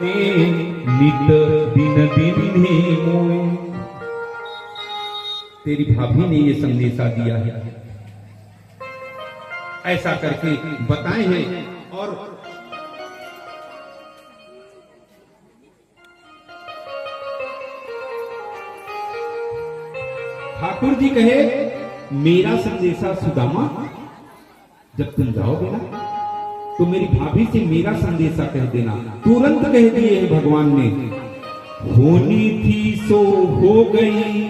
नित दिन दिन ही मोए। तेरी भाभी ने ये संदेशा दिया है, ऐसा करके बताए हैं। और ठाकुर जी कहे मेरा संदेशा सुदामा, जब तुम जाओगे ना तो मेरी भाभी से मेरा संदेशा कह देना। तुरंत कह दिए है भगवान ने, होनी थी सो हो गई,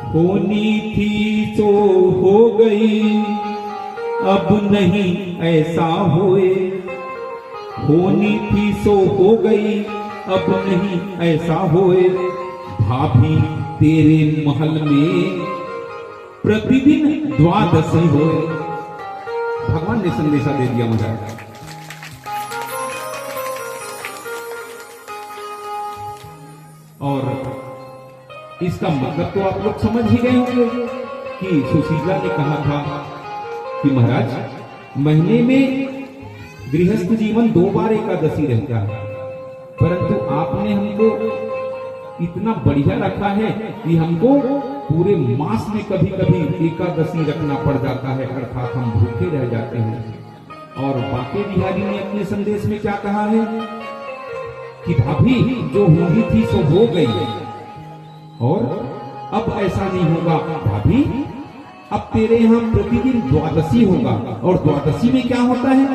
होनी थी सो हो गई, अब नहीं ऐसा होए। होनी थी सो हो गई, अब नहीं ऐसा होए। भाभी तेरे महल में प्रतिदिन द्वादशी होए। भगवान ने संदेशा दे दिया मुझे। और इसका मतलब तो आप लोग समझ ही गए होंगे कि सुशीला ने कहा था कि महाराज महीने में गृहस्थ जीवन 2 बार एकादशी रहता है, परंतु आपने हमको इतना बढ़िया रखा है कि हमको पूरे मास में कभी कभी एकादशी रखना पड़ जाता है, अर्थात हम भूखे रह जाते हैं। और बाके बिहारी ने अपने संदेश में क्या कहा है कि भाभी जो हुई थी सो हो गई, और अब ऐसा नहीं होगा। भाभी अब तेरे यहाँ प्रतिदिन द्वादशी होगा, और द्वादशी में क्या होता है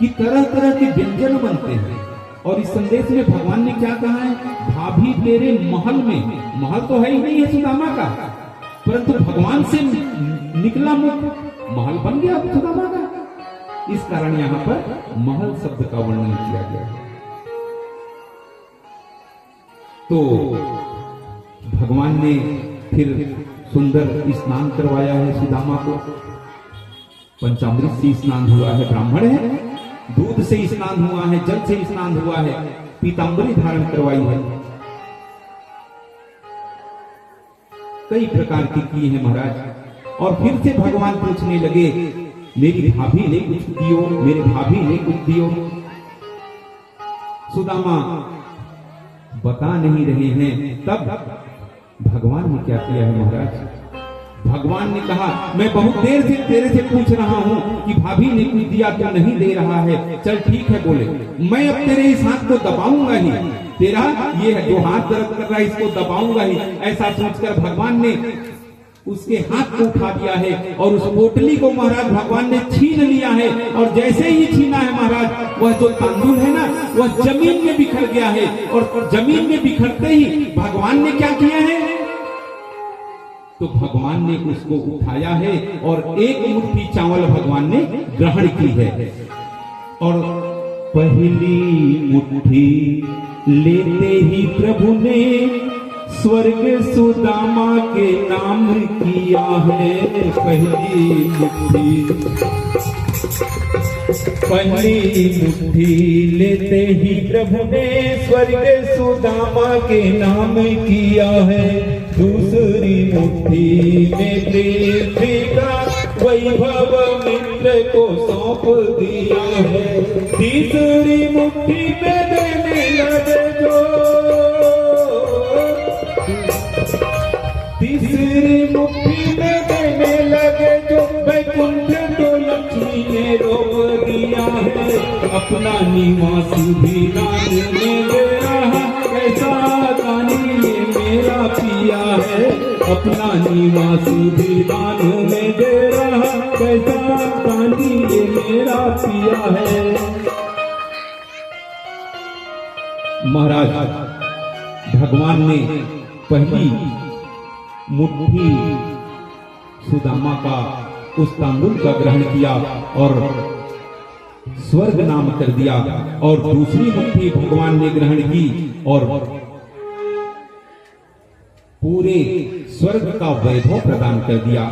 कि तरह तरह के व्यंजन बनते हैं। और इस संदेश में भगवान ने क्या कहा है, भाभी तेरे महल में, महल तो है ही नहीं है सुदामा का, परंतु भगवान से निकला मुख महल बन गया सुदामा का। इस कारण यहाँ पर महल शब्द का वर्णन किया गया है। तो भगवान ने फिर सुंदर स्नान करवाया है सुदामा को। पंचामृत से स्नान हुआ है, ब्राह्मण है, दूध से स्नान हुआ है, जल से स्नान हुआ है, पीतांबरी धारण करवाई है, कई प्रकार की की है महाराज। और फिर से भगवान पूछने लगे, मेरी भाभी ने कुछ दियो, मेरे भाभी ने कुछ दियो। सुदामा बता नहीं रहे हैं। तब भगवान ने क्या किया है महाराज, भगवान ने कहा मैं बहुत देर से तेरे से पूछ रहा हूं कि भाभी ने कुछ दिया क्या, नहीं दे रहा है। चल ठीक है, बोले मैं अब तेरे इस हाथ को दबाऊंगा ही, तेरा ये है जो हाथ दर्द कर रहा है इसको दबाऊंगा ही। ऐसा सोचकर भगवान ने उसके हाथ को उठा दिया है, और उस पोटली को महाराज भगवान ने छीन लिया है। और जैसे ही छीना है महाराज, वह जो तांदूल है ना वह जमीन में बिखर गया है। और जमीन में बिखरते ही भगवान ने क्या किया है, तो भगवान ने उसको उठाया है और एक मुट्ठी चावल भगवान ने ग्रहण की है। और पहली मुट्ठी लेते ही प्रभु ने स्वर्ग सुदामा के नाम किया है। पहली मुट्ठी लेते ही प्रभु ने स्वर्ग सुदामा के नाम किया है। दूसरी मुट्ठी में पृथ्वी का वैभव मित्र को सौंप दिया है। तीसरी मुट्ठी में देने लगे जो, तीसरी मुट्ठी में देने लगे जो, वैकुंठ तो लक्ष्मी ने रोक दिया है। अपना निवास भी दान में दे रहा, कैसा दानी ये मेरा पिया है। अपना निवास भी दान में दे रहा, कैसा दानी ये मेरा पिया है। महाराज भगवान ने पहली मुट्ठी सुदामा का उस तांदूल का ग्रहण किया और स्वर्ग नाम कर दिया, और दूसरी मुट्ठी भगवान ने ग्रहण की और पूरे स्वर्ग का वैभव प्रदान कर दिया।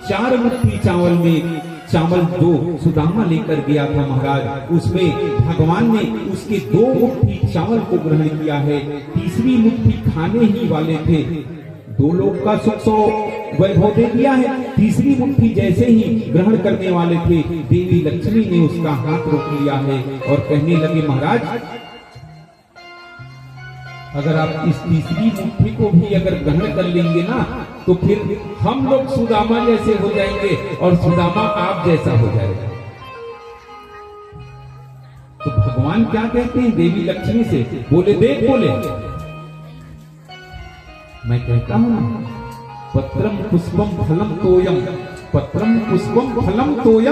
4 मुट्ठी चावल में, चावल जो सुदामा लेकर गया था महाराज, उसमें भगवान ने उसके 2 मुट्ठी चावल को ग्रहण किया है। तीसरी मुट्ठी खाने ही वाले थे, 2 लोग का सुख सौ वैभव दे दिया है। तीसरी मुट्ठी जैसे ही ग्रहण करने वाले थे, देवी लक्ष्मी ने उसका हाथ रोक लिया है और कहने लगे महाराज अगर आप इस तीसरी मुट्ठी को भी अगर ग्रहण कर लेंगे ना, तो फिर हम लोग सुदामा जैसे हो जाएंगे और सुदामा आप जैसा हो जाएगा। तो भगवान क्या कहते हैं देवी लक्ष्मी से? बोले देख, बोले मैं कहता हूं ना, पत्रम पुष्पम फलम तोयम, पत्रम पुष्पम फलम तोयम